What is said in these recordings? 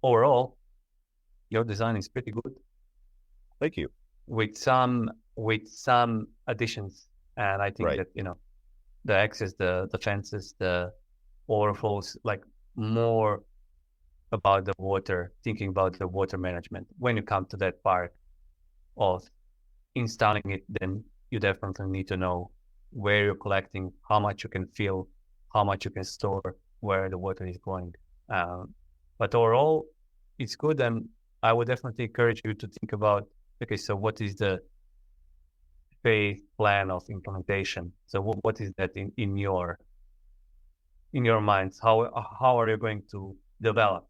overall, your design is pretty good Thank you. with some additions. And I think Right. that, the access, the fences, the overflows, like more about the water, thinking about the water management. When you come to that part of installing it, then you definitely need to know where you're collecting, how much you can fill, how much you can store, where the water is going. But overall, it's good. And I would definitely encourage you to think about, okay, so what is the phase plan of implementation? So what is that in your minds? How are you going to develop?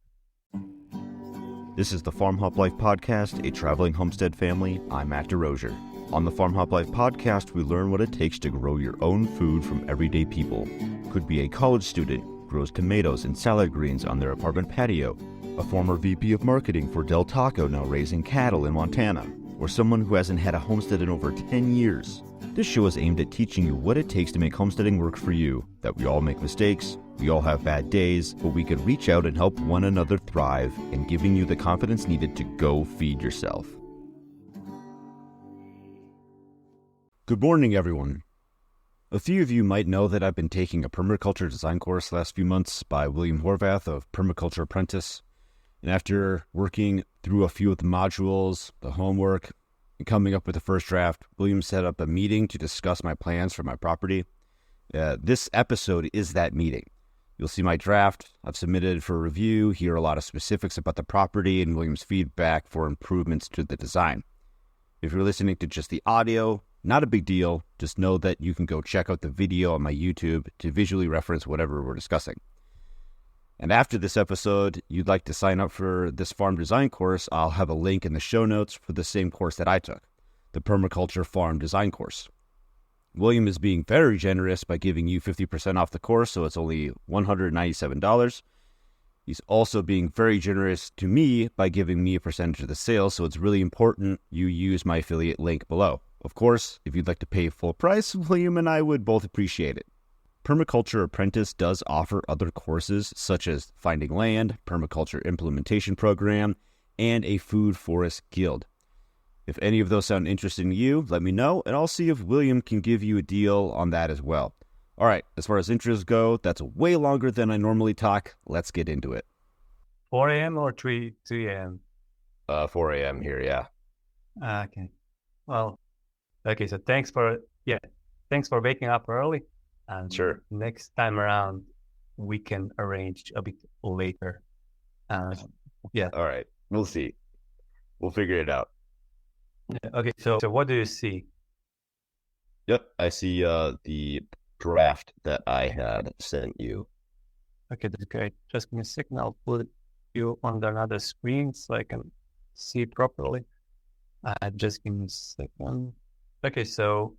This is the Farm Hop Life Podcast, a traveling homestead family. I'm Matt DeRosier. On the Farm Hop Life Podcast, we learn what it takes to grow your own food from everyday people. Could be a college student, grows tomatoes and salad greens on their apartment patio, a former VP of marketing for Del Taco now raising cattle in Montana, or someone who hasn't had a homestead in over 10 years. This show is aimed at teaching you what it takes to make homesteading work for you, that we all make mistakes, we all have bad days, but we can reach out and help one another thrive, and giving you the confidence needed to go feed yourself. Good morning, everyone. A few of you might know that I've been taking a permaculture design course the last few months by William Horvath of Permaculture Apprentice. And after working through a few of the modules, the homework, and coming up with the first draft, William set up a meeting to discuss my plans for my property. This episode is that meeting. You'll see my draft I've submitted for review, hear a lot of specifics about the property, and William's feedback for improvements to the design. If you're listening to just the audio, not a big deal. Just know that you can go check out the video on my YouTube to visually reference whatever we're discussing. And after this episode, you'd like to sign up for this farm design course, I'll have a link in the show notes for the same course that I took, the Permaculture Farm Design Course. William is being very generous by giving you 50% off the course, so it's only $197. He's also being very generous to me by giving me a percentage of the sale, so it's really important you use my affiliate link below. Of course, if you'd like to pay full price, William and I would both appreciate it. Permaculture Apprentice does offer other courses such as Finding Land, Permaculture Implementation Program, and a Food Forest Guild. If any of those sound interesting to you, let me know, and I'll see if William can give you a deal on that as well. All right, as far as intros go, that's way longer than I normally talk. Let's get into it. 4 a.m. or 3 a.m.? 4 a.m. here, yeah. Okay. Well, okay, so thanks for waking up early. And Sure. Next time around, we can arrange a bit later. Yeah. All right, we'll see. We'll figure it out. Okay, so what do you see? Yep, I see the draft that I had sent you. Okay, that's great. Just give me a second. I'll put you on another screen so I can see properly. Just give me a second. Okay, so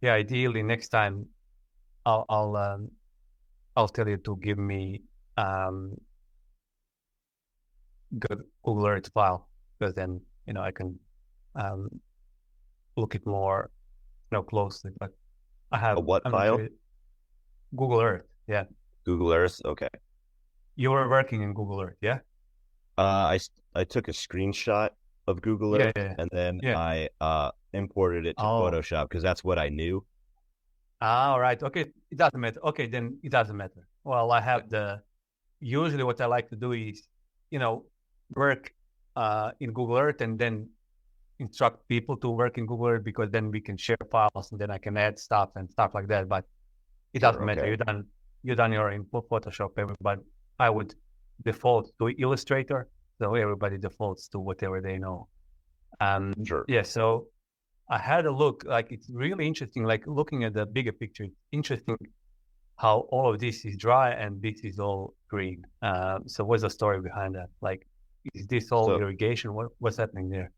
yeah, ideally next time I'll tell you to give me good Google Earth file, because then I can look it more closely. But I have A what file? Google Earth. Yeah. Google Earth. Okay. You were working in Google Earth, yeah? I took a screenshot of Google Earth, and then I imported it to Photoshop because that's what I knew. All right. Okay. It doesn't matter. Okay, then it doesn't matter. Well, I have usually what I like to do is, work in Google Earth and then instruct people to work in Google Earth, because then we can share files and then I can add stuff and stuff like that. But it doesn't matter. You done your in Photoshop, everybody. I would default to Illustrator, so everybody defaults to whatever they know. Sure. Yeah. So I had a look. Like, it's really interesting. Like, looking at the bigger picture, it's interesting how all of this is dry and this is all green. So what's the story behind that? Like, is this all irrigation? What's happening there?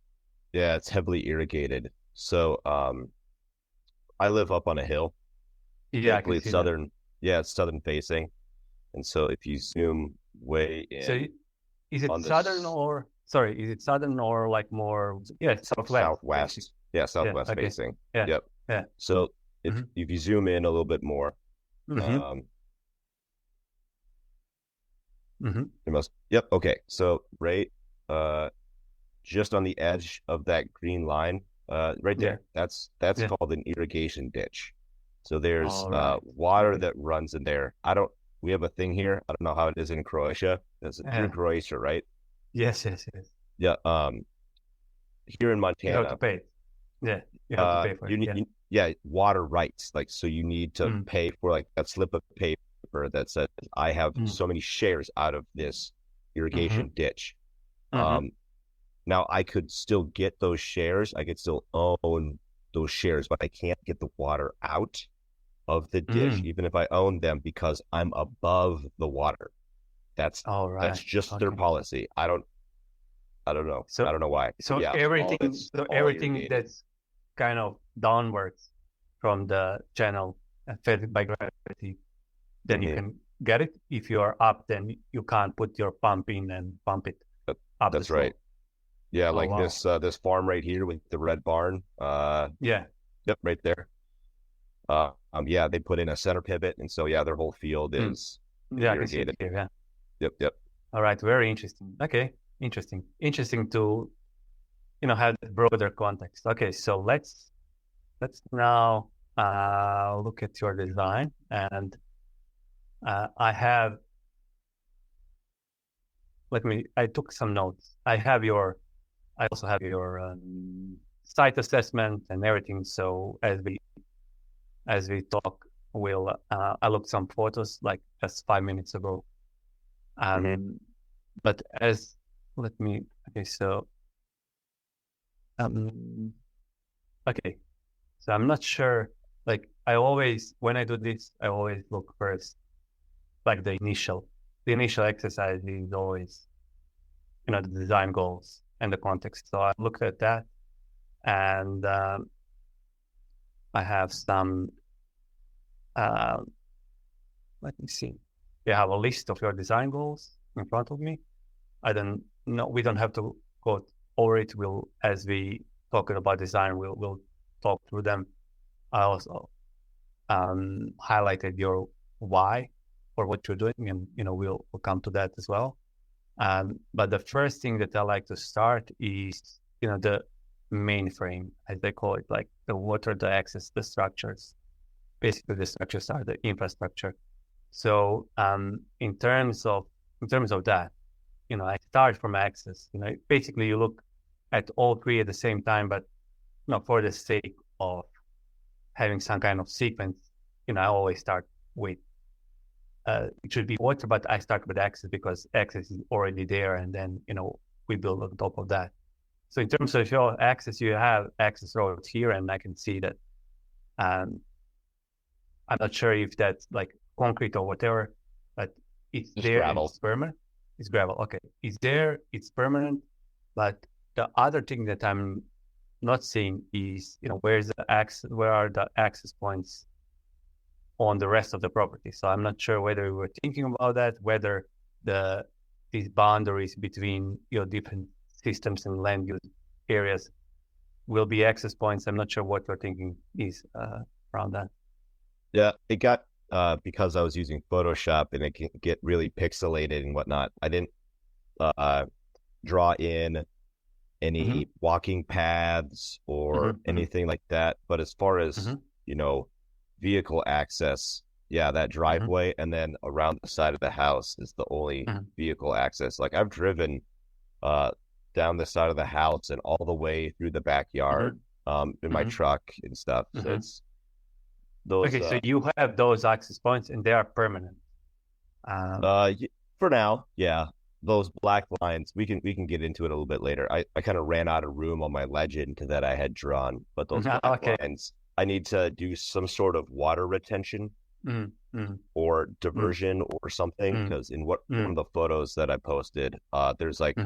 Yeah, it's heavily irrigated. So I live up on a hill. Yeah, I can see southern. That. Yeah, it's southern facing. And so if you zoom way in. So is it southern or like more southwest? Yeah, southwest facing. Yeah. Yep. Yeah. So if you zoom in a little bit more, Mm-hmm. It must. Yep. Okay. So right, just on the edge of that green line, right Yeah. there. That's Yeah. called an irrigation ditch. So there's All right. water Okay. that runs in there. I don't. We have a thing here. I don't know how it is in Croatia. You're in Yeah. Croatia, right? Yes. Yes. Yes. Yeah. Here in You have Montana, to pay. Yeah. You have to pay for it. you need, Yeah. yeah, water rights. Like, so you need to Mm. pay for like that slip of paper that says I have Mm. so many shares out of this Mm-hmm. irrigation ditch. Mm-hmm. Now I could still get those shares. I could still own those shares, but I can't get the water out of the dish, Mm. even if I own them, because I'm above the water. That's All that's right. just their Okay. policy. I don't know. So I don't know why. But so yeah, everything it's so all everything irrigated. that's kind of downwards from the channel and fed by gravity, then you Mhm. can get it. If you are up, then you can't put your pump in and pump it That- up the That's slope. right. Yeah, Oh like wow. this farm right here with the red barn. Yeah. Yep, right there. Yeah, they put in a center pivot, and so yeah, their whole field Mm. is Yeah, I can see it irrigated. here. Yeah. Yep, yep. All right. Very interesting. Okay. Interesting. Interesting to have the broader context. Okay. So let's now look at your design, and I have. I took some notes. I also have your site assessment and everything. So as we talk, I looked some photos like just 5 minutes ago. Mhm. But okay, so um, okay, so I'm not sure. Like when I do this, I always look first, like the initial exercise is always, the design goals and the context. So I looked at that, and I have some. Uh, Let me see. You have a list of your design goals in front of me. I don't know. We don't have to go over it. As we talk about design, we'll talk through them. I also highlighted your why for what you're doing, and we'll come to that as well. But the first thing that I like to start is the mainframe, as they call it, like the water, the access, the structures. Basically, the structures are the infrastructure. So in terms of that, I start from access. Basically you look at all three at the same time, but for the sake of having some kind of sequence, I always start with it should be water, but I start with access because access is already there, and then we build on top of that. So in terms of your access, you have access roads here, and I can see that. I'm not sure if that's like concrete or whatever, but it's Just there and gravel. it's permanent. It's gravel. Okay. It's there, it's permanent. But the other thing that I'm not seeing is, where are the access points on the rest of the property? So I'm not sure whether we were thinking about that, whether these boundaries between your different systems and land use areas will be access points. I'm not sure what you're thinking is around that. Yeah, it got because I was using Photoshop and it can get really pixelated and whatnot. I didn't draw in any walking paths or anything like that. But as far as vehicle access, yeah, that driveway and then around the side of the house is the only vehicle access. Like I've driven down the side of the house and all the way through the backyard in my truck and stuff. So it's those. Okay, so you have those access points and they are permanent. For now, yeah. Those black lines, we can get into it a little bit later. I kind of ran out of room on my legend that I had drawn, but those black lines, I need to do some sort of water retention or diversion or something, because in one of the photos that I posted, there's like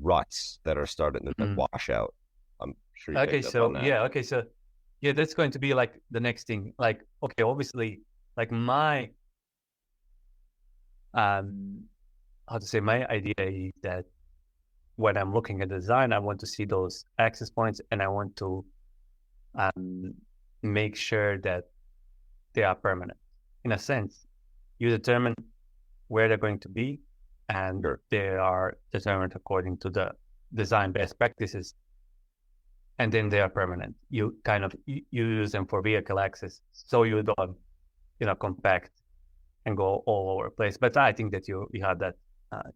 ruts that are starting to wash out. I'm sure you picked up on that. Yeah, that's going to be like the next thing. Like, okay, obviously, like my my idea is that when I'm looking at design, I want to see those access points and I want to make sure that they are permanent. In a sense, you determine where they're going to be, and Sure. they are determined according to the design best practices, and then they are permanent. You use them for vehicle access, so you don't, compact and go all over the place. But I think that you have that,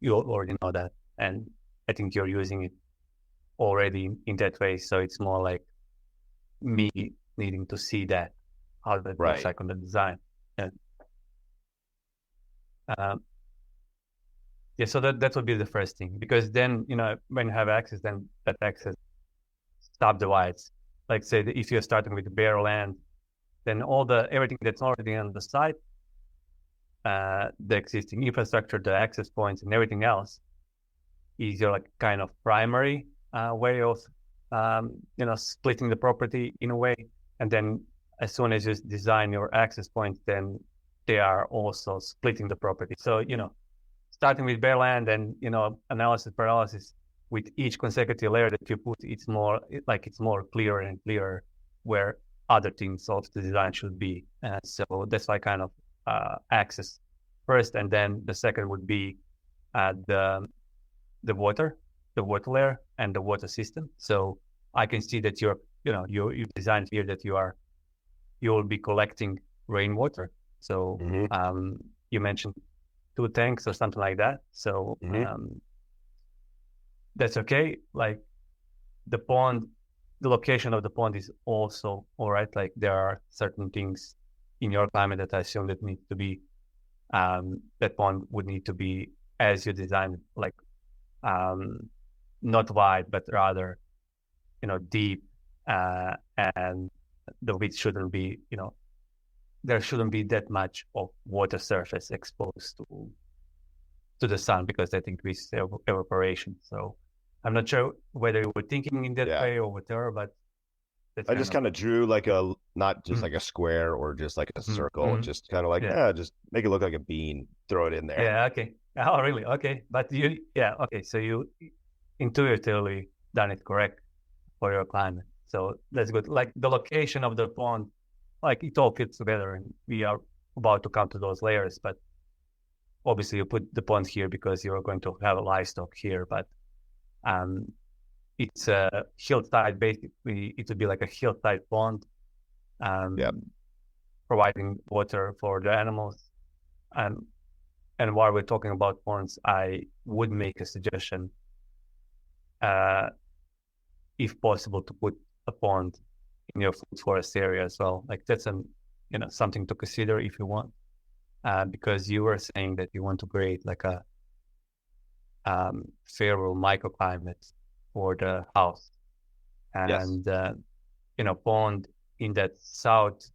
you already know that, and I think you're using it already in that way. So it's more like me needing to see that, how that looks Right. like on the design. And yeah, so that would be the first thing, because then, when you have access, then that access stop divides. Like say that if you're starting with bare land, then everything that's already on the site, the existing infrastructure, the access points, and everything else is your like kind of primary way of splitting the property in a way. And then as soon as you design your access points, then they are also splitting the property. So starting with bare land and analysis paralysis, with each consecutive layer that you put, it's more clearer and clearer where other things of the design should be. So that's why kind of access first, and then the second would be the water layer and the water system. So I can see that you designed here that you will be collecting rainwater. So you mentioned 2 tanks or something like that. So that's okay. Like the location of the pond is also all right. Like there are certain things in your climate that I assume that need to be, that pond would need to be as you design it, like not wide, but rather, deep, and the width shouldn't be, there shouldn't be that much of water surface exposed to the sun, because that increases evaporation. So I'm not sure whether you were thinking in that way or whatever, but I just kind of drew like not just like a square or just like a circle, just kind of like, just make it look like a bean, throw it in there. Yeah, okay. Oh, really? Okay. But okay. So you intuitively done it correct for your climate. So that's good. Like the location of the pond, like it all fits together, and we are about to come to those layers, but obviously you put the pond here because you're going to have a livestock here, but it's a hillside, basically it would be like a hillside pond, providing water for the animals. And while we're talking about ponds, I would make a suggestion, if possible, to put a pond in your food forest area as well. Like that's something to consider if you want, because you were saying that you want to create like a favorable microclimate for the house, and pond in that south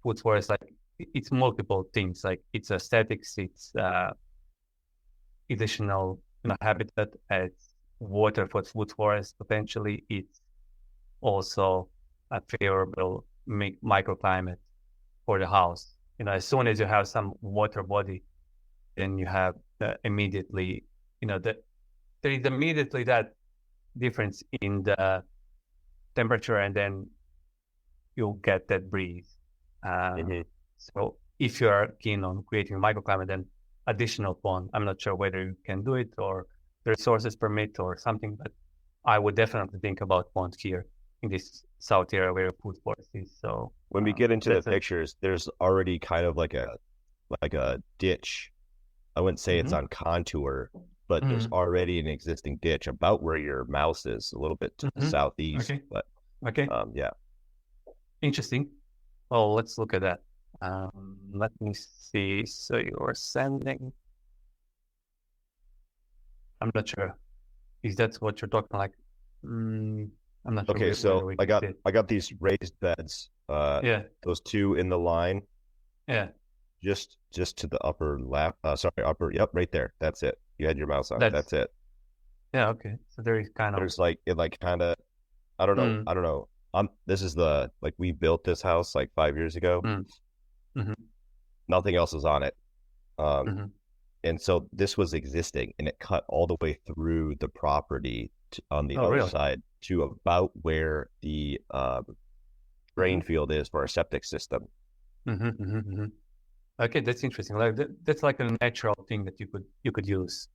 food forest, like it's multiple things. Like it's aesthetics, it's additional habitat, it's water for food forest potentially. It's also a favorable microclimate for the house. As soon as you have some water body, then you have immediately, there is immediately that difference in the temperature, and then you'll get that breeze. So if you are keen on creating a microclimate, then additional pond. I'm not sure whether you can do it or the resources permit or something, but I would definitely think about pond here in this south area where food forest is. So when we get into the pictures, there's already kind of like a ditch. I wouldn't say it's on contour, but there's already an existing ditch about where your mouse is, a little bit to the southeast. Okay. But yeah. Interesting. Well, let's look at that. Let me see. So you were sending. I'm not sure. Is that what you're talking like? I'm not sure. Okay, so I got these raised beds. Those 2 in the line. Yeah. Just to the upper left. Yep, right there. That's it. You had your mouse on. That's it. Yeah. Okay. So there's like it like kind of. I don't know. I don't know. This is we built this house like 5 years ago. Nothing else is on it. And so this was existing, and it cut all the way through the property on the other side to about where the drain field is for our septic system. Okay, that's interesting. Like that's like a natural thing that you could use.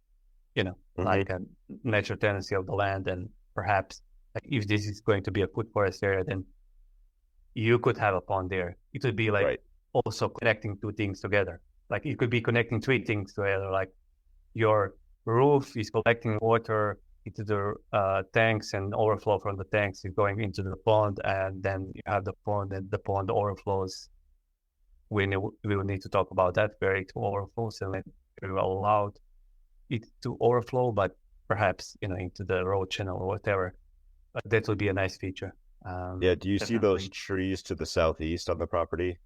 like a natural tendency of the land, and perhaps like if this is going to be a food forest area, then you could have a pond there. It would be like Right. also connecting two things together. Like it could be connecting three things together. Like your roof is collecting water into the tanks, and overflow from the tanks is going into the pond, and then you have the pond, and the pond overflows. We will need to talk about that, where it overflows, and then we will allow it to overflow, but perhaps into the road channel or whatever. But that would be a nice feature. Yeah. Do you see those Definitely. trees to the southeast on the property?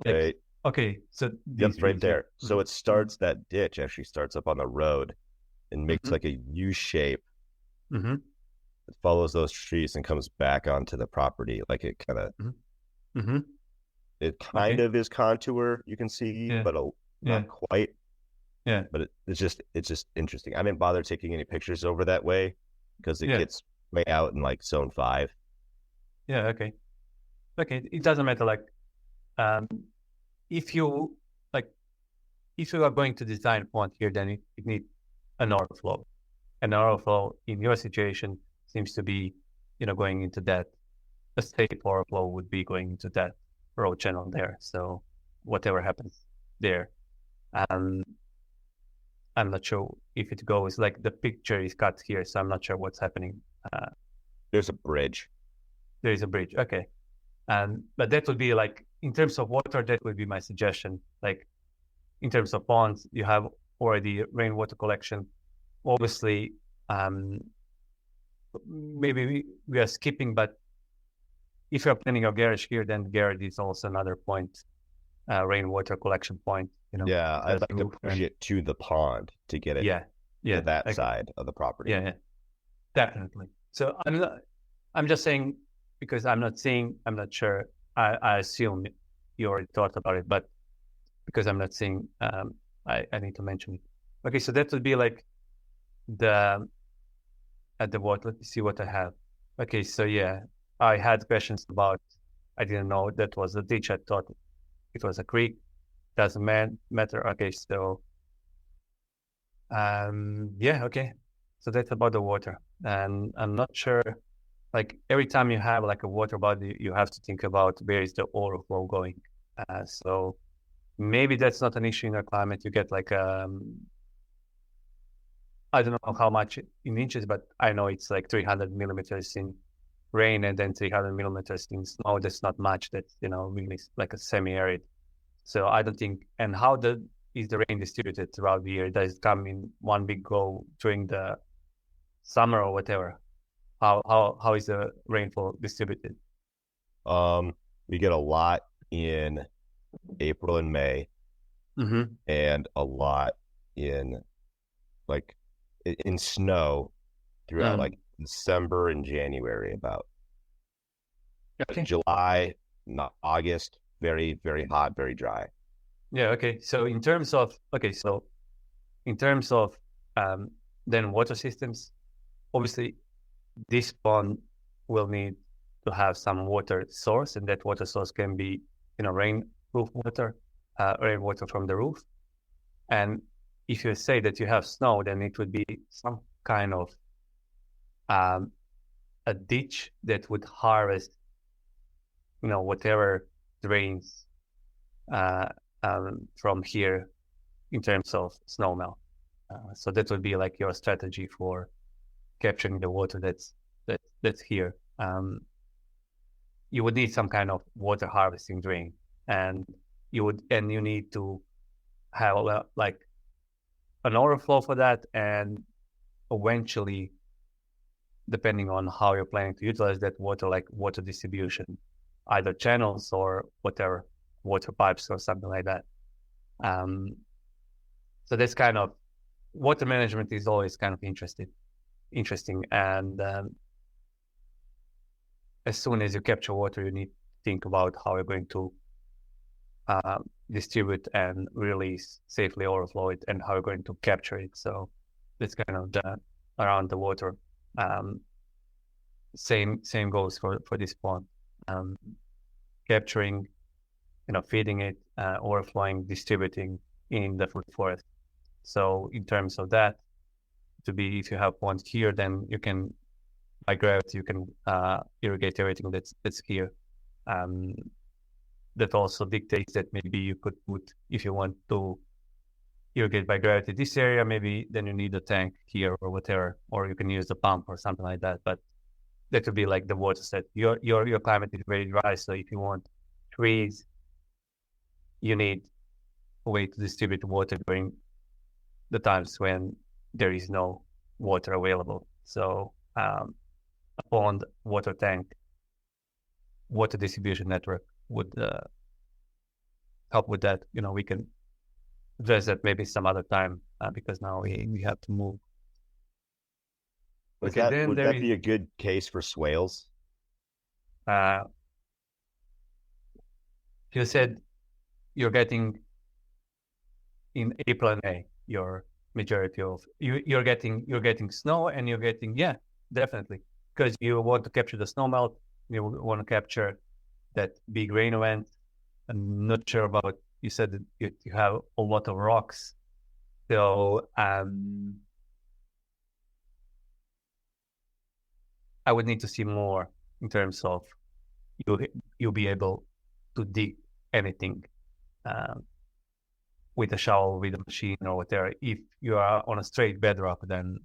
Like, Right. okay, so Yep, these right trees, there. yeah. So it starts, that ditch actually starts up on the road and makes Mhm. like a U shape. Mm-hmm. It follows those trees and comes back onto the property. Like it kind of, Mm-hmm. it kind of is contour, you can see, Yeah. but Yeah. not quite. Yeah. But it's just interesting. I didn't bother taking any pictures over that way because it gets way out in like zone 5. Yeah. Okay. It doesn't matter. Like, if you if you are going to design a pond here, then it needs an overflow. An overflow in your situation seems to be, going into that. A safe overflow would be going into that road channel there. So whatever happens there, I'm not sure if it goes, like the picture is cut here, so I'm not sure what's happening. There's a bridge. There is a bridge. Okay. But that would be like, in terms of water, that would be my suggestion. Like in terms of ponds, you have already rainwater collection. Obviously, maybe we are skipping, but if you're planning a garage here, then garage is also another point, rainwater collection point. Yeah, I'd like to push it to the pond to get it to that side of the property. Yeah, definitely. So I'm just saying, because I'm not sure. I assume you already thought about it, but because I'm not seeing, I need to mention it. Okay, so that would be like at the what? Let me see what I have. Okay, so yeah, I had questions about. I didn't know that was a ditch. I thought it was a creek. Doesn't matter. Okay, so yeah, okay. So that's about the water, and I'm not sure. Like every time you have like a water body, you have to think about where is the overflow going. So maybe that's not an issue in our climate. You get like I don't know how much in inches, but I know it's like 300 millimeters in rain and then 300 millimeters in snow. That's not much. That's really like a semi-arid. So I don't think. And how is the rain distributed throughout the year? Does it come in one big go during the summer or whatever? How is the rainfall distributed? We get a lot in April and May, and a lot in snow throughout like December and January about. Okay. July, not August, very, very hot, very dry. Yeah. Okay. So in terms of then water systems, obviously this pond will need to have some water source, and that water source can be rainwater from the roof. And if you say that you have snow, then it would be some kind of a ditch that would harvest whatever drains from here in terms of snow melt. So that would be like your strategy for capturing the water that's here. You would need some kind of water harvesting drain, and you need to have like an overflow for that, and eventually, depending on how you're planning to utilize that water, like water distribution, either channels or whatever, water pipes or something like that. So that's kind of, water management is always kind of interesting. And as soon as you capture water, you need to think about how you're going to distribute and release, safely overflow it, and how you're going to capture it. So that's kind of around the water. Same goes for this pond. Capturing, feeding it, overflowing, distributing in the food forest. So in terms of that, to be, if you have ponds here, then you can, by gravity, you can irrigate everything that's here. That also dictates that maybe you could put, if you want to irrigate by gravity this area, maybe then you need a tank here or whatever, or you can use the pump or something like that. But that would be like the water set. Your climate is very dry, so if you want trees, you need a way to distribute water during the times when there is no water available. So a pond, water tank, water distribution network would help with that. We can address that maybe some other time because now we have to move. Would that be a good case for swales? You said you're getting in April and May your majority of you're getting snow, and you're getting, yeah, definitely, because you want to capture the snow melt, you want to capture that big rain event. I'm not sure about, you said that you have a lot of rocks, so I would need to see more in terms of you'll be able to dig anything with a shovel, with a machine or whatever. If you are on a straight bedrock, then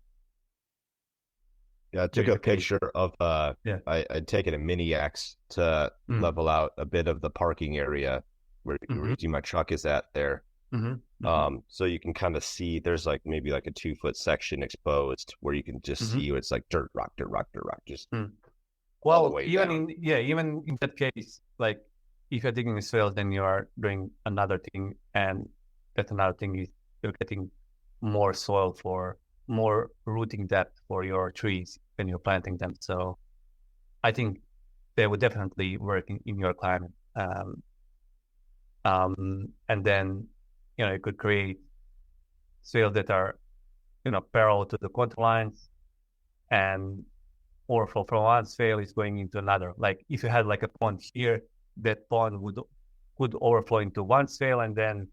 I took a picture of I'd taken a mini axe to level out a bit of the parking area where my truck is at there. So you can kind of see there's like maybe like a 2-foot section exposed where you can just see it's like dirt rock, just all the way down. Even in that case, like if you're digging a swale, then you are doing another thing, and that another thing is you're getting more soil for more rooting depth for your trees when you're planting them. So I think they would definitely work in your climate. And then you could create swales that are parallel to the contour lines, and overflow from one swale is going into another. Like if you had like a pond here, that pond could overflow into one swale and then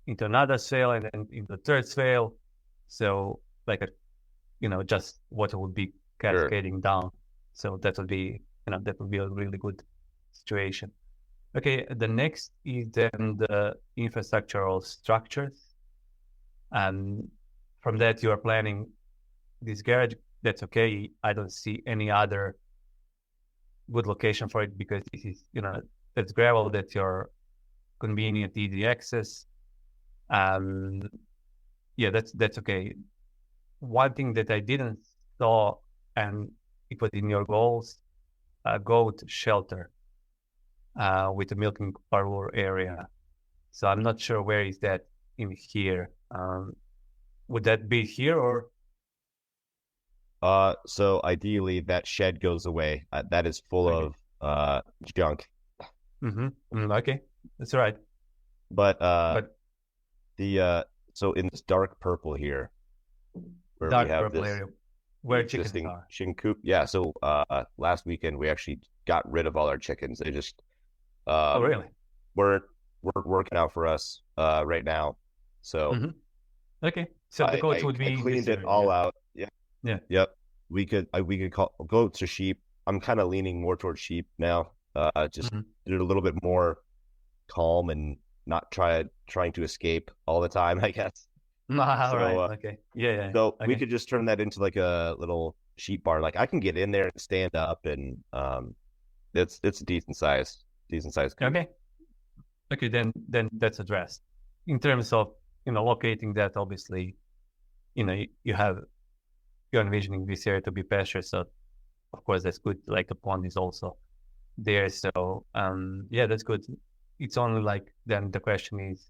into another swale and then into the third swale. So like just water would be cascading down. So that would be a really good situation. Okay, the next is then the infrastructural structures. And from that, you are planning this garage. That's okay. I don't see any other good location for it because this is, that's gravel, that's your convenient, easy access. That's okay. One thing that I didn't saw, and it was in your goals, goat shelter with the milking parlour area. So I'm not sure where is that in here. Would that be here or? So ideally that shed goes away. That is full of junk. Okay, that's right. But so in this dark purple here, where dark we have purple this area, where chickens are. Chicken coop. Yeah. So last weekend we actually got rid of all our chickens. They just oh really? weren't working out for us right now. So okay. So the goats would be. I cleaned it all out. Yeah. Yeah. Yep. We could call goats or sheep. I'm kind of leaning more towards sheep now. Just do it a little bit more calm and not trying to escape all the time, I guess. Right. Okay. Yeah. So okay. we could just turn that into like a little sheep barn. Like I can get in there and stand up, and it's a decent size. Okay. Okay. Then that's addressed. In terms of locating that, obviously, you're envisioning this area to be pasture, so of course that's good. Like the pond is also there, so that's good. It's only like then the question is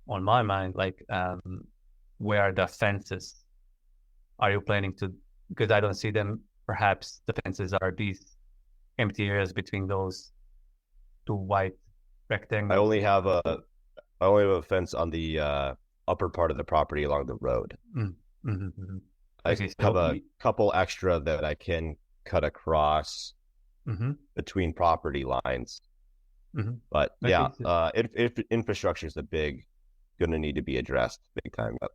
on my mind, like where are the fences? Are you planning to? Because I don't see them. Perhaps the fences are these empty areas between those two white rectangles. I only have a fence on the upper part of the property along the road. I have a couple extra that I can cut across between property lines. But if infrastructure is going to need to be addressed big time. Yep. Okay, so, Yeah. Infrastructure is a big, going to need to be addressed big time. okay, so, But yeah, if infrastructure is a big, going to need to be addressed big time. Yep.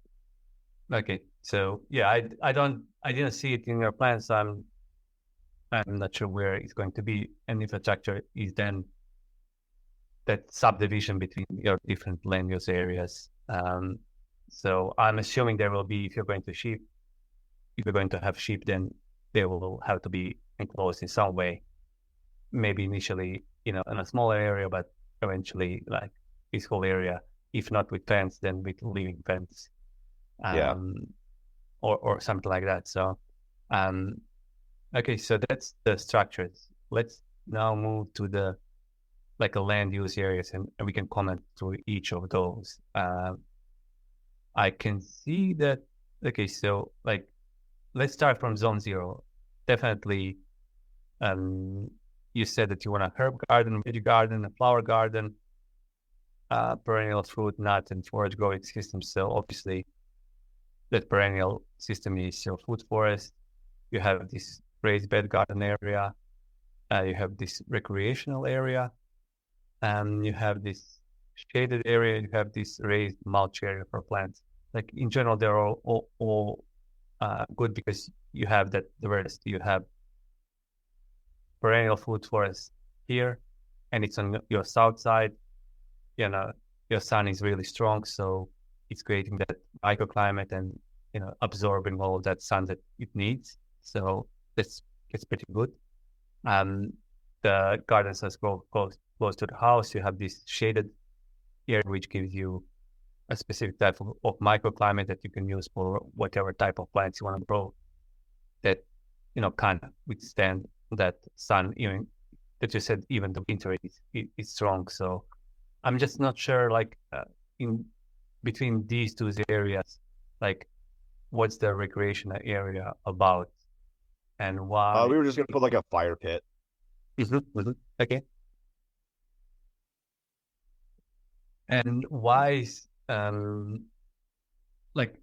Okay. So yeah, I didn't see it in your plan, so I'm not sure where it's going to be. And infrastructure is then that subdivision between your different land use areas. So I'm assuming there will be, if you're going to have sheep, then they will have to be enclosed in some way. Maybe initially, in a smaller area, but eventually, like this whole area, if not with fence, then with living fence, Yeah. or something like that. So, okay, so that's the structures. Let's now move to the like a land use areas, and we can comment through each of those. I can see that. Okay, so like let's start from zone 0. Definitely, you said that you want a herb garden, veggie garden, a flower garden, perennial fruit, nut, and forage growing system. So obviously, that perennial system is your food forest. You have this raised bed garden area. You have this recreational area, and you have this shaded area. You have this raised mulch area for plants. Like in general, they're all good because you have that diversity. You have perennial food forest here, and it's on your south side. Your sun is really strong, so it's creating that microclimate and absorbing all of that sun that it needs. So that's pretty good. The gardens as close to the house. You have this shaded area which gives you a specific type of microclimate that you can use for whatever type of plants you want to grow that kind of withstand that sun. Even that you said, even the winter is strong. So I'm just not sure, like in between these two areas, like what's the recreational area about and why? We were just gonna put like a fire pit. Okay. And why is like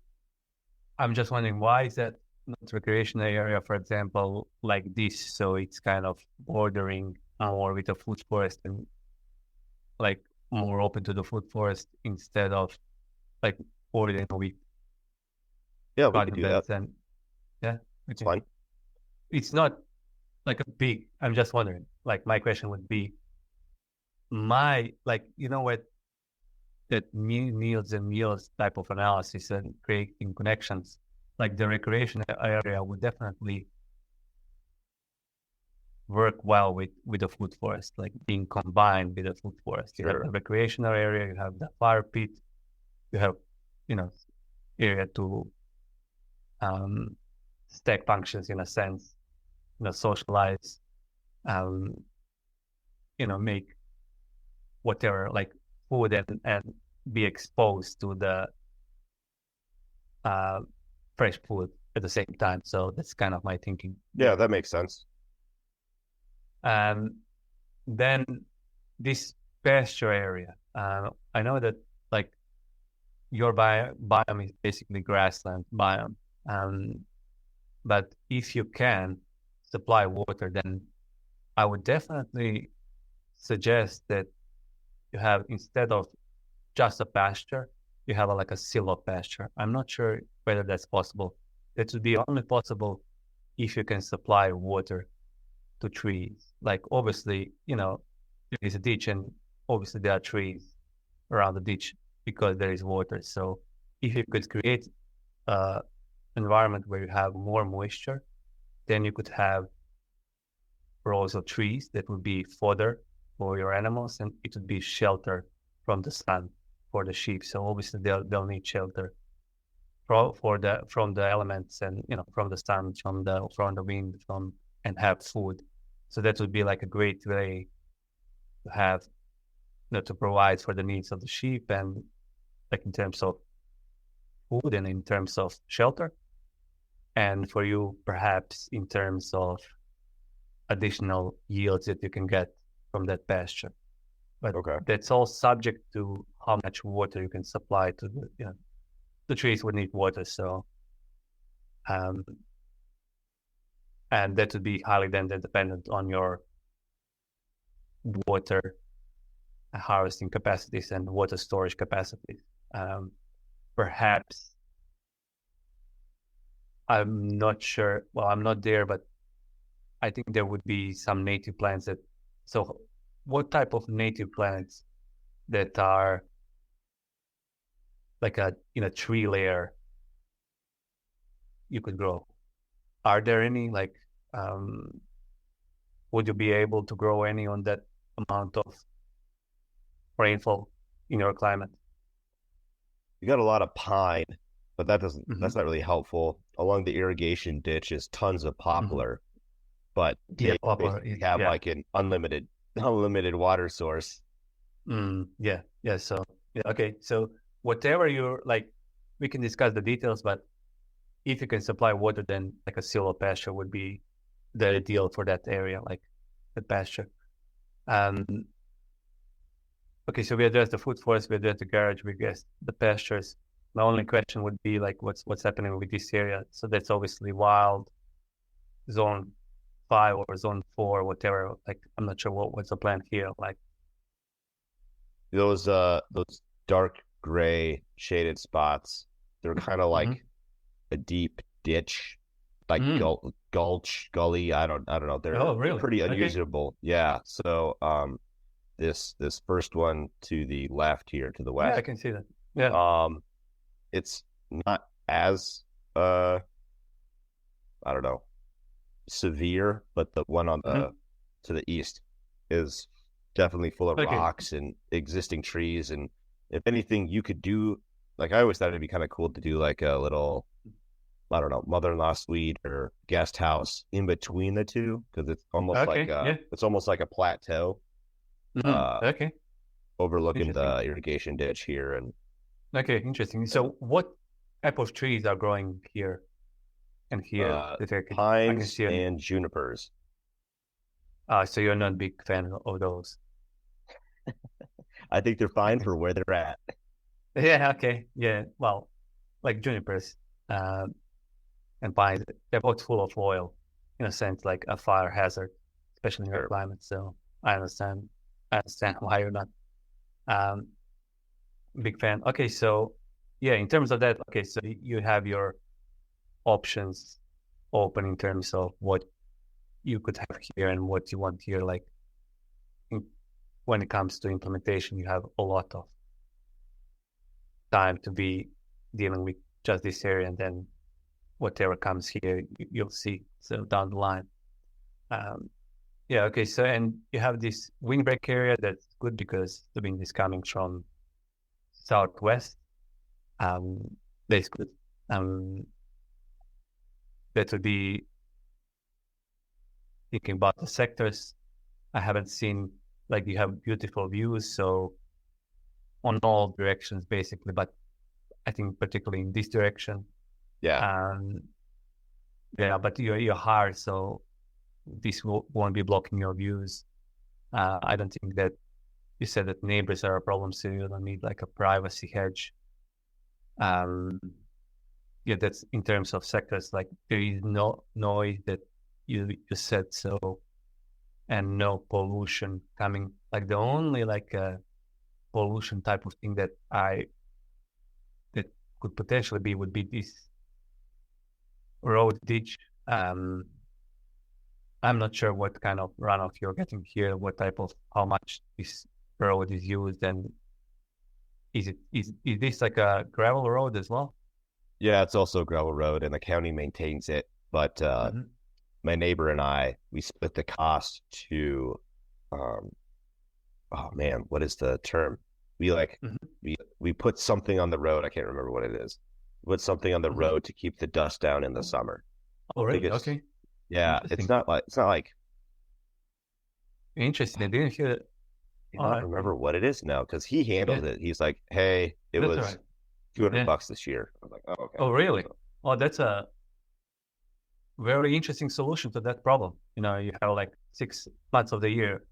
I'm just wondering, why is that not recreational area, for example, like this? So it's kind of bordering more with the food forest and like more open to the food forest instead of like bordering with Yeah, we could garden do beds. that. And yeah, It's fine. it's not like a big. I'm just wondering. Like my question would be, like what, that meals and meals type of analysis and creating connections, like the recreation area would definitely work well with the food forest, like being combined with the food forest. You have the recreational area, you have the fire pit, you have area to stack functions in a sense, socialize, make whatever like food and be exposed to the fresh food at the same time. So that's kind of my thinking. Yeah, that makes sense. And then this pasture area, I know that like your biome is basically grassland biome, but if you can supply water, then I would definitely suggest that you have, instead of just a pasture, you have like a silo pasture. I'm not sure whether that's possible. That would be only possible if you can supply water to trees. Like obviously, there is a ditch and obviously there are trees around the ditch because there is water. So if you could create an environment where you have more moisture, then you could have rows of trees that would be fodder for your animals, and it would be shelter from the sun for the sheep. So obviously they'll need shelter from the elements and from the sun, from the wind, and have food. So that would be like a great way to have to provide for the needs of the sheep, and like in terms of food and in terms of shelter, and for you perhaps in terms of additional yields that you can get from that pasture. But that's all subject to how much water you can supply to the trees would need water. So, and that would be highly then dependent on your water harvesting capacities and water storage capacities. Perhaps I'm not sure. Well, I'm not there, but I think there would be some native plants that. So, what type of native plants that are like in a tree layer you could grow? Are there any like? Would you be able to grow any on that amount of rainfall in your climate? You got a lot of pine, but that's Mm-hmm. not really helpful. Along the irrigation ditch is tons of poplar, but Yeah, they poplar. basically have Yeah. like an unlimited water source. Yeah. Yeah. So yeah. Okay. So whatever you're like, we can discuss the details, but if you can supply water, then like a silvopasture would be the ideal for that area, like the pasture. Um. Okay. So we addressed the food forest, we addressed the garage, we addressed the pastures. My only question would be like, what's happening with this area? So that's obviously wild, zone 5 or zone 4, whatever. Like I'm not sure what's the plan here. Like. Those dark gray shaded spots, they're kind of Mm-hmm. like a deep ditch, like Mm. gully. I don't know. They're Oh, really? pretty Okay. unusable. Yeah. So this first one to the left here to the Yeah, I west, can see that. Yeah. um, it's not as I don't know, severe, but the one on Mm-hmm. the to the east is definitely full of Okay. rocks and existing trees. And if anything, you could do like I always thought it'd be kind of cool to do like a little, I don't know, mother-in-law suite or guest house in between the two because Okay. Yeah. it's almost like a plateau Mm-hmm. uh Okay. overlooking Interesting. the irrigation ditch here. And Okay. Interesting. So, what type of trees are growing here and here that I can pines see? and junipers. So you're not a big fan of those. I think they're fine for where they're at. Yeah. Okay. Yeah. Well, like junipers, uh, and pines, they're both full of oil, in a sense, like a fire hazard, especially in your Sure. climate. So I understand. I understand why you're not um big fan. Okay. So yeah, in terms of that, okay. So you have your options open in terms of what you could have here and what you want here. Like in, when it comes to implementation, you have a lot of time to be dealing with just this area, and then whatever comes here, you'll see. So down the line, um, yeah. Okay. So and you have this windbreak area that's good because the wind is coming from southwest. Um, that's good. Um, that would be thinking about the sectors. I haven't seen like you have beautiful views, so on all directions basically, but I think particularly in this direction. Yeah. Um, yeah, but you're hard, so this won't be blocking your views. I don't think that you said that neighbors are a problem, so you don't need like a privacy hedge. Um, yeah, that's in terms of sectors. Like there is no noise that you said so, and no pollution coming. Like the only like pollution type of thing that that could potentially be would be this road ditch. I'm not sure what kind of runoff you're getting here, what type of how much this road is used, and is this like a gravel road as well? Yeah, it's also a gravel road and the county maintains it. But Mm-hmm. my neighbor and I, we split the cost to, um, oh man, what is the term? We like, Mm-hmm. we put something on the road. I can't remember what it is. Put something on the Mm-hmm. road to keep the dust down in the summer. Oh, I think really? Okay. yeah, Interesting. it's not like, Interesting. I didn't hear it. I All don't right. remember what it is now because he Yeah, handled it. He's like, hey, it that's all was right. 200 Yeah. bucks this year. I was like, oh, okay. Oh, really? So, Oh, that's a very interesting solution to that problem. You have like 6 months of the year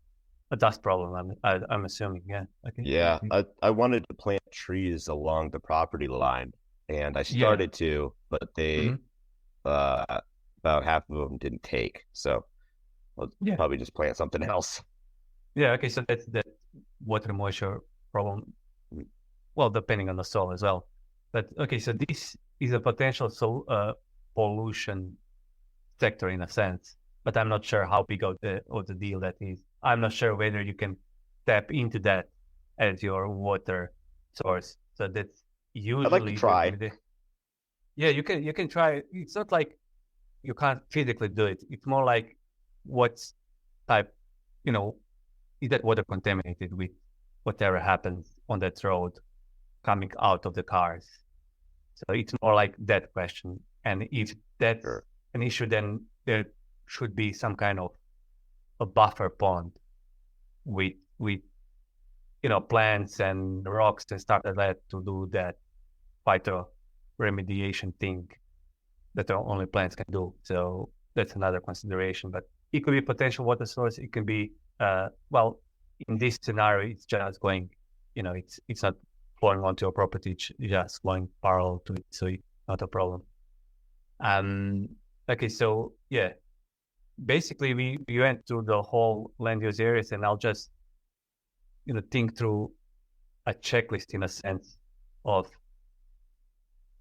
a dust problem. I'm assuming. Yeah. Okay. yeah, Okay. I wanted to plant trees along the property line, and I Yeah. started to, but they Mm-hmm. about half of them didn't take. So I'll Yeah. probably just plant something else. Yeah. Okay. So that's that water moisture problem. Well, depending on the soil as well. But okay. So this is a potential pollution sector in a sense, but I'm not sure how big of the deal that is. I'm not sure whether you can tap into that as your water source. So that's usually I'd like to try. Yeah, you can try. It's not like you can't physically do it. It's more like what's type, is that water contaminated with whatever happens on that road coming out of the cars? So it's more like that question. And if that's an issue, then there should be some kind of a buffer pond with plants and rocks and stuff like that to do that phyto remediation thing that only plants can do. So that's another consideration. But it could be a potential water source. It can be in this scenario, it's just going, it's not flowing onto your property, it's just flowing parallel to it, so it's not a problem. Okay, so yeah, basically we went through the whole land use areas, and I'll just think through a checklist in a sense of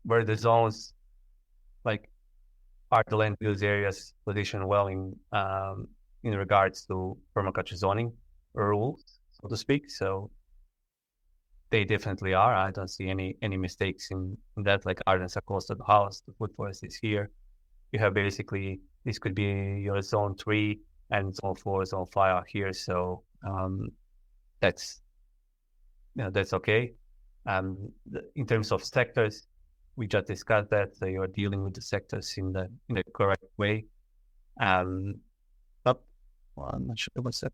where the zones are the land use areas positioned well in regards to permaculture zoning rules, so to speak. So they definitely are. I don't see any mistakes in that. Like gardens are close to the house, the food forest is here. You have basically, this could be your zone 3 and zone 4, zone 5 are here. So that's okay. In terms of sectors, we just discussed that. So you're dealing with the sectors in the correct way. I'm not sure what's that.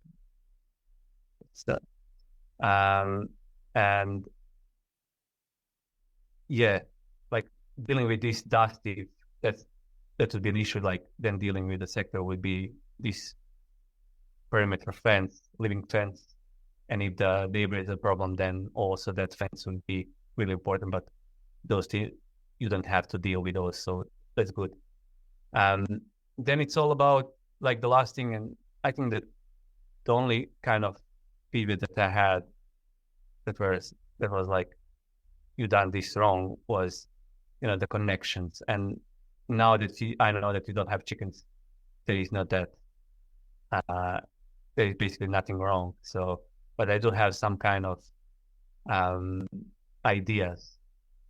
What's that? And yeah, like dealing with this dusty, that would be an issue. Like then dealing with the sector would be this perimeter fence, living fence. And if the neighbor is a problem, then also that fence would be really important. But those two, you don't have to deal with those, so that's good. Then it's all about like the last thing, and I think that the only kind of pivot that I had that was like, you done this wrong, was the connections. And now that I know that you don't have chickens, there is not that there is basically nothing wrong. So, but I do have some kind of ideas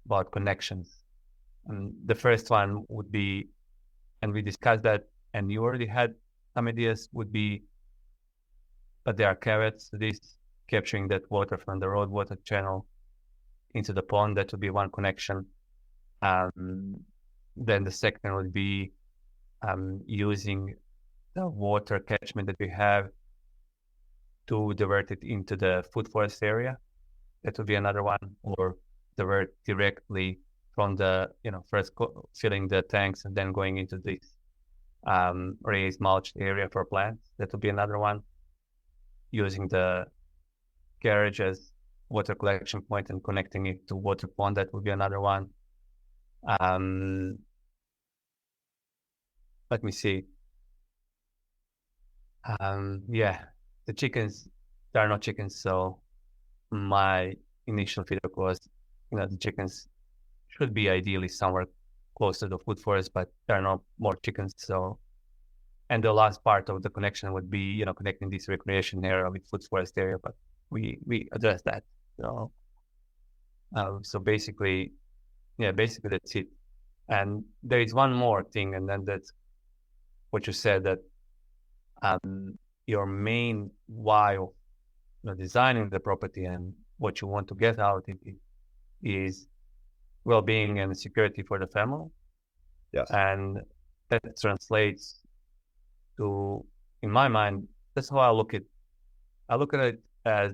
about connections. And the first one would be, and we discussed that, and you already had some ideas, would be, but there are carrots to this, capturing that water from the road water channel into the pond. That would be one connection. Then the second would be using the water catchment that we have to divert it into the food forest area. That would be another one. Or divert directly from the, first filling the tanks and then going into this raised mulched area for plants. That would be another one. Using the garage as water collection point and connecting it to water pond. That would be another one. Let me see. The chickens, there are no chickens, so my initial feedback was, the chickens should be ideally somewhere close to the food forest, but there are no more chickens. So, and the last part of the connection would be, connecting this recreation area with food forest area, but we addressed that. So basically that's it. And there is one more thing, and then that's what you said, that your main why of designing the property and what you want to get out of it is well-being and security for the family. Yes. And that translates to, in my mind, that's how I look at it as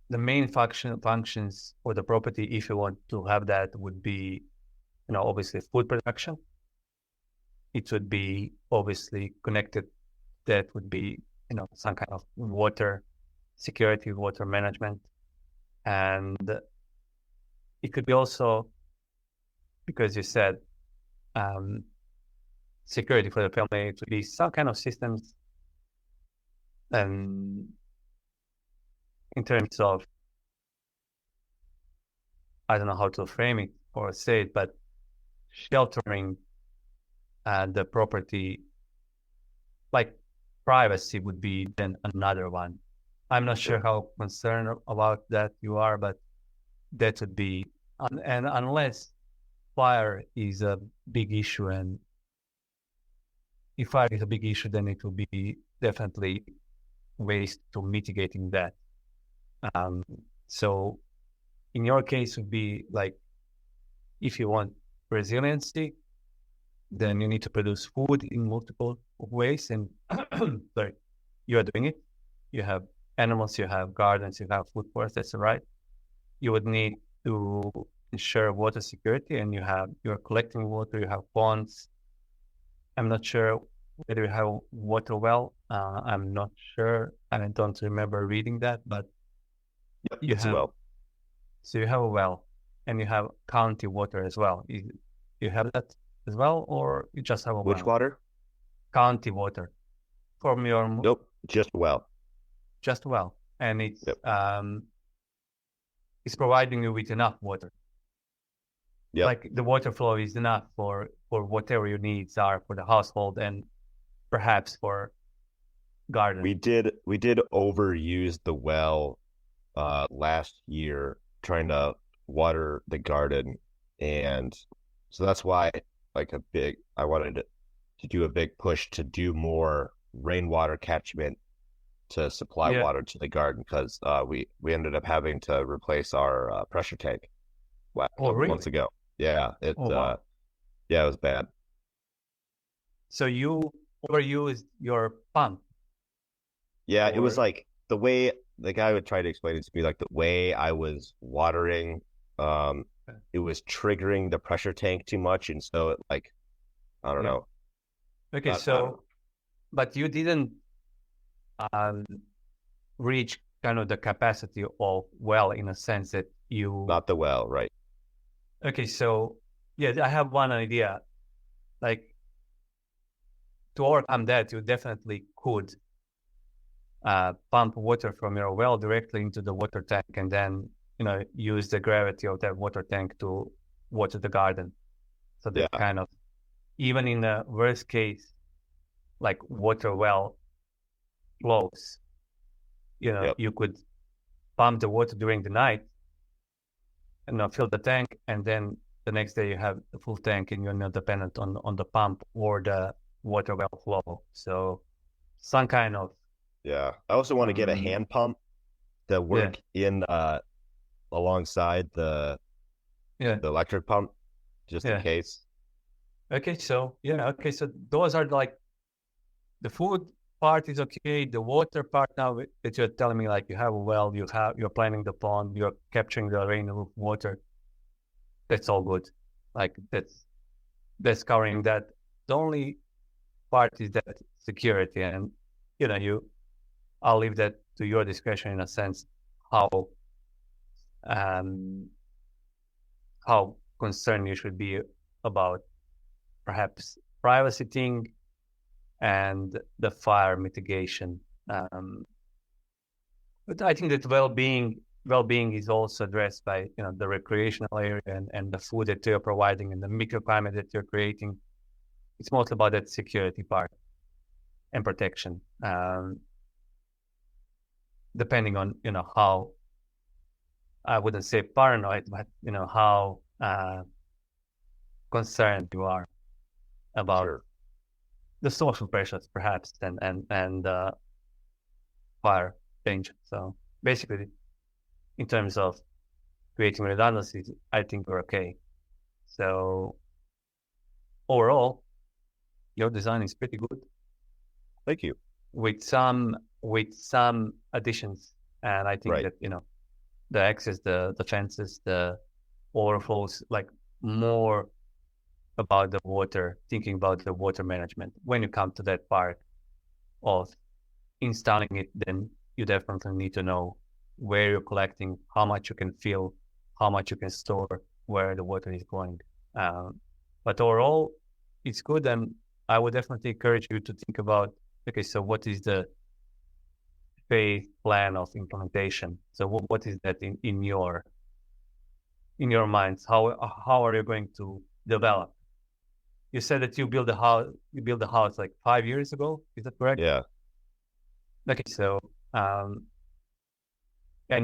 the main functions for the property, if you want to have that, would be, obviously food production. It would be obviously connected. That would be, some kind of water security, water management. And it could be also, because you said security for the family, it would be some kind of systems in terms of I don't know how to frame it or say it, but sheltering the property, like privacy would be then another one. I'm not sure how concerned about that you are, but that would be, and unless fire is a big issue, and if fire is a big issue, then it will be definitely ways to mitigating that. So in your case would be like, if you want resiliency, then you need to produce food in multiple ways. And sorry, you are doing it. You have animals, you have gardens, you have food forests, that's right. You would need to ensure water security, and you're collecting water, you have ponds. I'm not sure whether you have water well. I'm not sure. I don't remember reading that, but Yep, it's a well. So you have a well, and you have county water as well. You have that as well, or you just have a Which well? water? County water from your Nope, just well. Just well, and Yep. It's providing you with enough water. Yep. Like the water flow is enough for whatever your needs are for the household and perhaps for garden. We did overuse the well last year trying to water the garden, and so that's why I wanted to do a big push to do more rainwater catchment to supply water to the garden, because we ended up having to replace our pressure tank a couple months ago. Yeah, it wow. Yeah, it was bad. So you overused your pump? Yeah, it was like the way the guy would try to explain it to me, like the way I was watering, it was triggering the pressure tank too much, and so it, like, I don't know. Okay, but you didn't reach kind of the capacity of well, in a sense that you... Not the well, right? Okay, so yeah, I have one idea. Like, to overcome that, you definitely could pump water from your well directly into the water tank, and then use the gravity of that water tank to water the garden. So that kind of, even in the worst case, like water well flows, you could pump the water during the night and fill the tank, and then the next day you have the full tank, and you're not dependent on the pump or the water well flow. So some kind of... Yeah, I also want to get a hand pump to work in alongside the electric pump, just in case. Okay, so so those are like the food part is okay. The water part, now that you're telling me, like you have a well, you're planning the pond, you're capturing the rainwater water. That's all good. Like that's covering that. The only part is that security, and I'll leave that to your discretion in a sense, how concerned you should be about perhaps privacy thing and the fire mitigation. But I think that well-being is also addressed by the recreational area and the food that you're providing and the microclimate that you're creating. It's mostly about that security part and protection. Depending on how, I wouldn't say paranoid, but how concerned you are about the social pressures, perhaps, and fire danger. So basically, in terms of creating redundancies, I think we're okay. So overall, your design is pretty good. Thank you. With some additions, and I think that the access, the fences, the overflows, like more about the water, thinking about the water management. When you come to that part of installing it, then you definitely need to know where you're collecting, how much you can fill, how much you can store, where the water is going. But overall, it's good, and I would definitely encourage you to think about, okay, so what is the phase plan of implementation? So what is that in your in your minds? How are you going to develop? You said that you built a house. You built a house like 5 years ago. Is that correct? Yeah. Okay, so and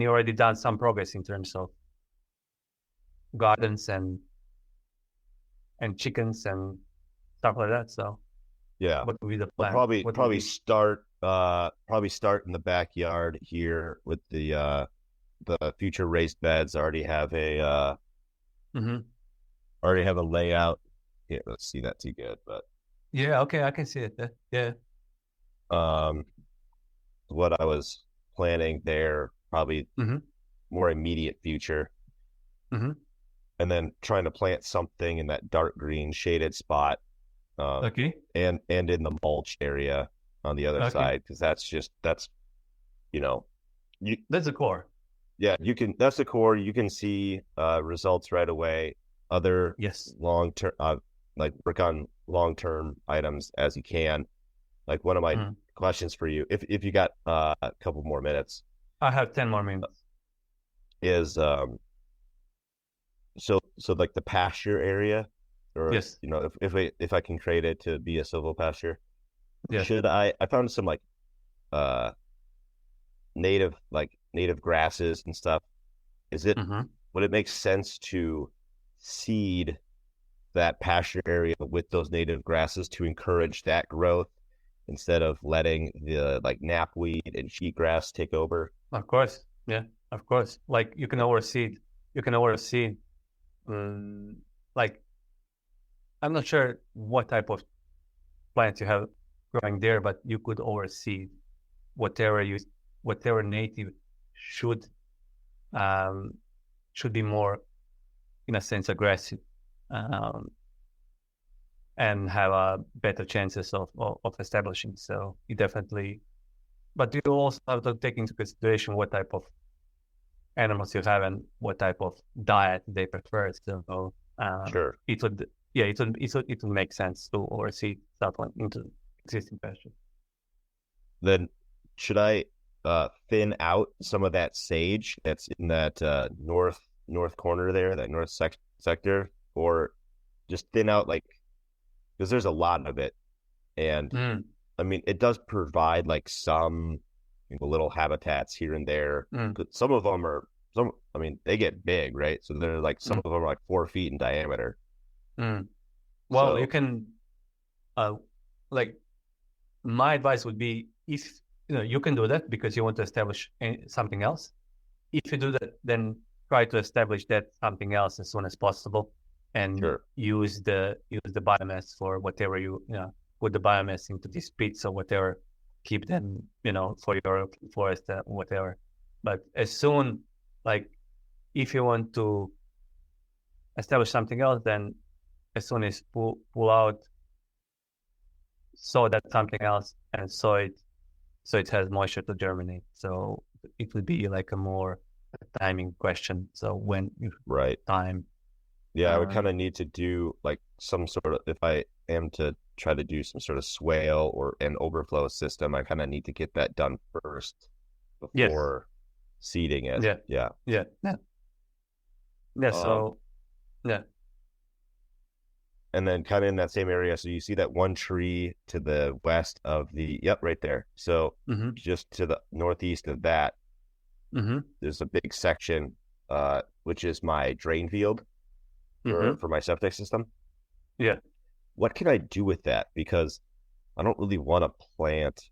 you already done some progress in terms of gardens and chickens and stuff like that. So Yeah. what would be the I'll plan? probably start in the backyard here with the future raised beds. I already have a layout. Yeah, let's see that too good, but Yeah, okay, I can see it. Yeah. what I was planning there, probably more immediate future. And then trying to plant something in that dark green shaded spot, Okay. and in the mulch area on the other Okay. side, because that's That's the core. that's the core. You can see results right away. Other Yes. long term, like work on long term items as you can. Like one of my questions for you, if you got a couple more minutes, I have 10 more minutes. is so like the pasture area, or Yes. if I can create it to be a silvopasture, Yes. should I found some like native grasses and stuff. Is it would it make sense to seed that pasture area with those native grasses to encourage that growth instead of letting the like knapweed and cheatgrass take over? Of course. Yeah, of course. Like you can overseed. Like I'm not sure what type of plants you have growing there, but you could overseed whatever native should be more, in a sense, aggressive, and have better chances of establishing. So you definitely, but you also have to take into consideration what type of animals you have and what type of diet they prefer. So Sure. it would make sense to oversee stuff into existing pasture. Then should I thin out some of that sage that's in that north corner there, that north sector, or just thin out, like, because there's a lot of it, and I mean it does provide like some little habitats here and there. Some of them are I mean they get big, right? So they're like some of them are like 4 feet in diameter. Well, So, you can, like, my advice would be, if you can do that because you want to establish something else. If you do that, then try to establish that something else as soon as possible, and Sure. use the biomass for whatever put the biomass into these pits or whatever, keep them for your forest, whatever. But as soon, like, if you want to establish something else, then as soon as pull out, sow that something else, and sow it so it has moisture to germinate. So it would be like a more timing question. So when you right. time. Yeah, I would kind of need to do like some sort of, if I am to try to do some sort of swale or an overflow system, I kind of need to get that done first before seeding it. Yeah. So yeah. And then kind of in that same area, so you see that one tree to the west of right there. So just to the northeast of that, there's a big section, which is my drain field for my septic system. Yeah. What can I do with that? Because I don't really want to plant,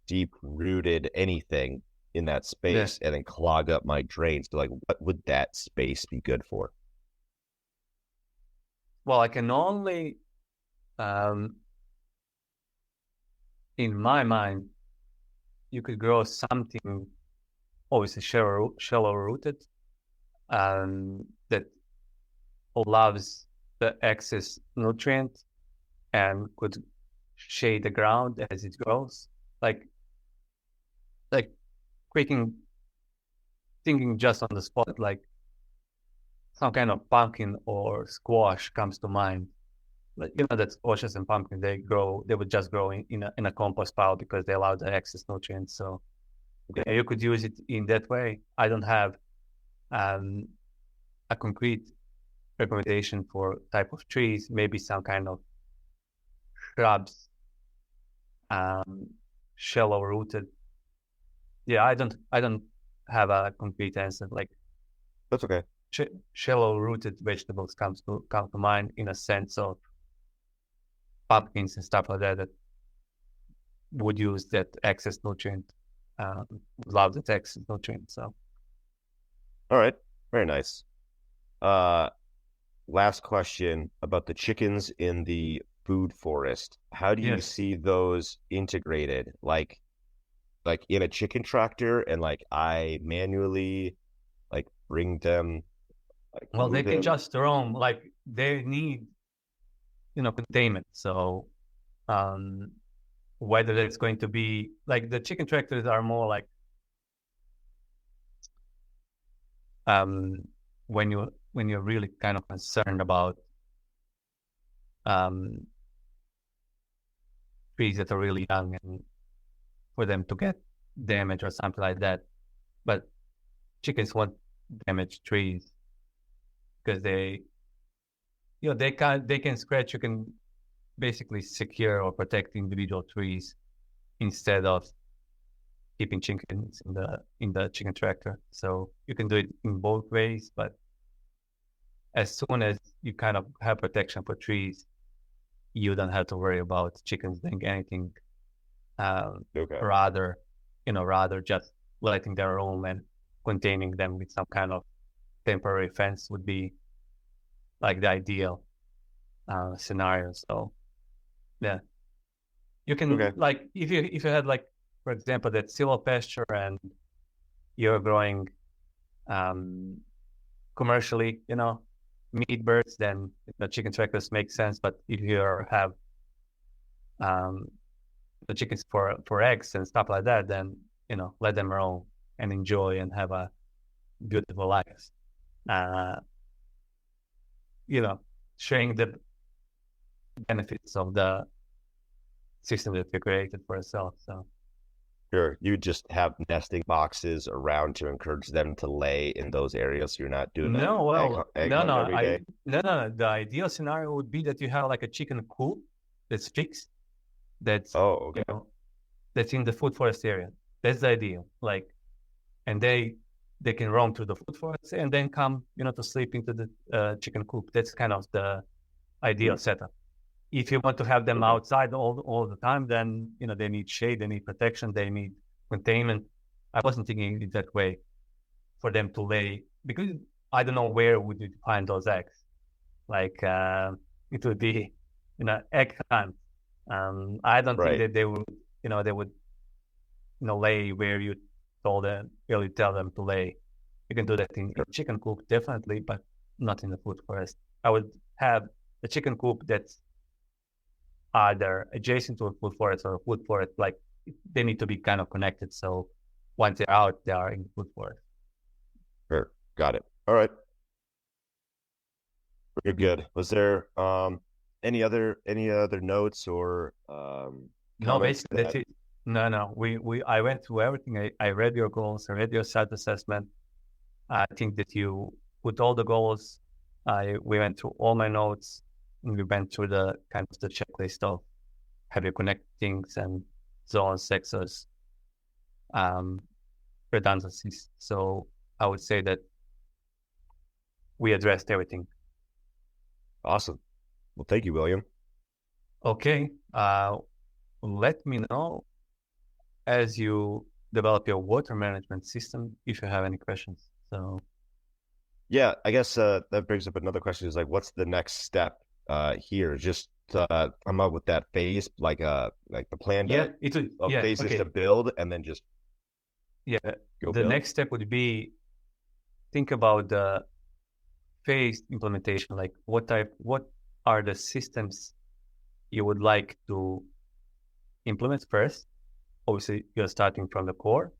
deep-rooted anything in that space and then clog up my drains. So like, what would that space be good for? Well, I can only, in my mind, you could grow something obviously shallow rooted, that allows the excess nutrient and could shade the ground as it grows. Like thinking just on the spot, like some kind of pumpkin or squash comes to mind. Like, that squashes and pumpkins, they would just grow in a compost pile because they allow the excess nutrients. So Yeah, you could use it in that way. I don't have a concrete recommendation for type of trees, maybe some kind of shrubs, um, shallow rooted. Yeah, I don't have a concrete answer. Like That's okay. shallow rooted vegetables come to mind in a sense of pumpkins and stuff like that would use that excess nutrient, love that excess nutrient. So All right. Very nice. Last question about the chickens in the food forest. How do you yes, see those integrated? Like in a chicken tractor, and like I manually like bring them, like well, they move can them. just roam. Like they need, containment. So um, whether it's going to be like the chicken tractors are more like um, when you're really kind of concerned about um, trees that are really young and for them to get damaged or something like that. But chickens won't damage trees because they can scratch. You can basically secure or protect individual trees instead of keeping chickens in the chicken tractor. So you can do it in both ways, but as soon as you kind of have protection for trees, you don't have to worry about chickens doing anything. Okay. Rather just letting them roam and containing them with some kind of temporary fence would be like the ideal scenario. So yeah, you can Okay. like if you had like for example that silvo pasture and you're growing um, commercially, meat birds, then the chicken tractors make sense. But if you have um, the chickens for eggs and stuff like that, then let them roam and enjoy and have a beautiful life. Uh, sharing the benefits of the system that we created for ourselves. So Sure. You just have nesting boxes around to encourage them to lay in those areas. So you're not doing that no, well, egg no, hunt no, every day. no. The ideal scenario would be that you have like a chicken coop that's fixed, that's Oh, you okay. know that's in the food forest area. That's the ideal. Like, and they can roam through the food forest and then come, to sleep into the chicken coop. That's kind of the ideal setup. If you want to have them Okay. outside all the time, then they need shade, they need protection, they need containment. I wasn't thinking it that way for them to lay because I don't know where would you find those eggs. Like it would be, egg hunt. I don't think Right. that they would lay where you really tell them to lay. You can do that in chicken coop definitely, but not in the food forest. I would have a chicken coop that's either adjacent to a food forest or a food forest. Like they need to be kind of connected. So once they're out, they are in the food forest. Sure. Got it. All right. Very good. Was there any other notes or No, comments basically that's that it. No. I went through everything. I read your goals. I read your self-assessment. I think that you put all the goals. We went through all my notes. And we went through the kind of the checklist of how you connect things and zones, sectors, um, redundancies. So I would say that we addressed everything. awesome. Well, thank you, William. Okay. Let me know as you develop your water management system if you have any questions. So Yeah, I guess that brings up another question is like what's the next step here? Just come up with that phase, like the plan yeah, of yeah, phases to okay. build and then just Yeah. go The build. next step would be think about the phased implementation. Like what are the systems you would like to implement first? Obviously, you're starting from the core.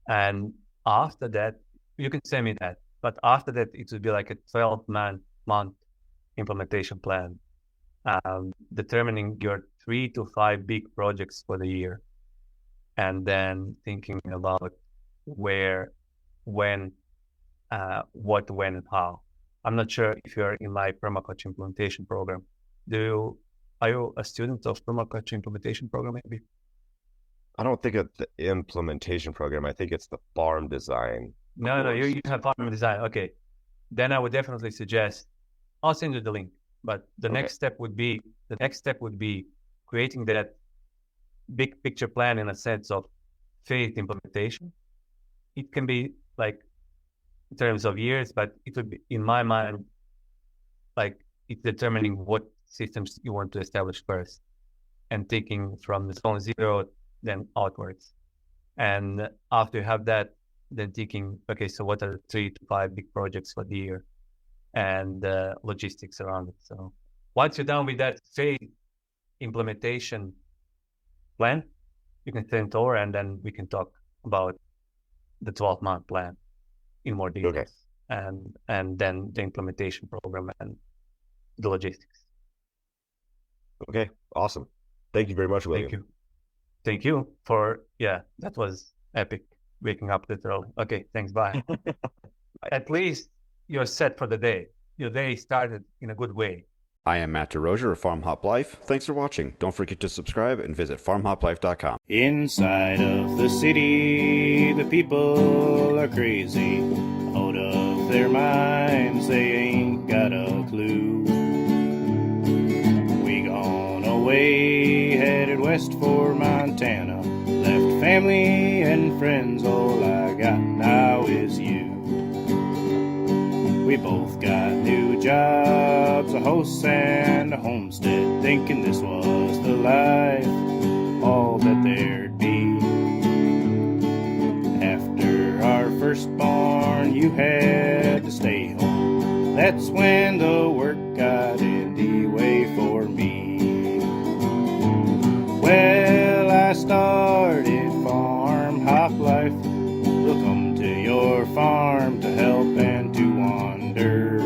And after that, you can send me that. But after that, it would be like a 12-month implementation plan, determining your 3 to 5 big projects for the year. and then thinking about where, when, what, when, and how. I'm not sure if you're in my permaculture implementation program. Are you a student of permaculture implementation program, maybe? I don't think it's the implementation program. I think it's the farm design. No, you have farm design. Okay. Then I would definitely suggest, I'll send you the link, but the next step would be creating that big picture plan in a sense of phased implementation. It can be like in terms of years, but it would be, in my mind, like it's determining what systems you want to establish first and taking from the zone zero, then outwards. And after you have that, then thinking, okay, so what are the 3 to 5 big projects for the year and logistics around it. So once you're done with that phase implementation plan, you can send it over and then we can talk about the 12-month plan in more detail. Okay. And then the implementation program and the logistics. Okay, awesome. Thank you very much, William. Thank you for, that was epic, waking up this early. Okay, thanks, bye. At least you're set for the day. Your day started in a good way. I am Matt DeRozier of Farm Hop Life. Thanks for watching. Don't forget to subscribe and visit farmhoplife.com. Inside of the city, the people are crazy. Out of their minds, they ain't got a clue. We gone away, headed west for Montana. Left family and friends, all I got now is you. We both got new jobs, a house and a homestead, thinking this was the life, all that there'd be. After our firstborn, you had to stay home. That's when the work got in the way for me. Well, I started Farm Hop Life. We'll come to your farm to help and to wander.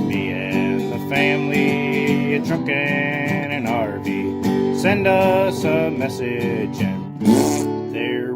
Me and the family, a truck and an RV. Send us a message and there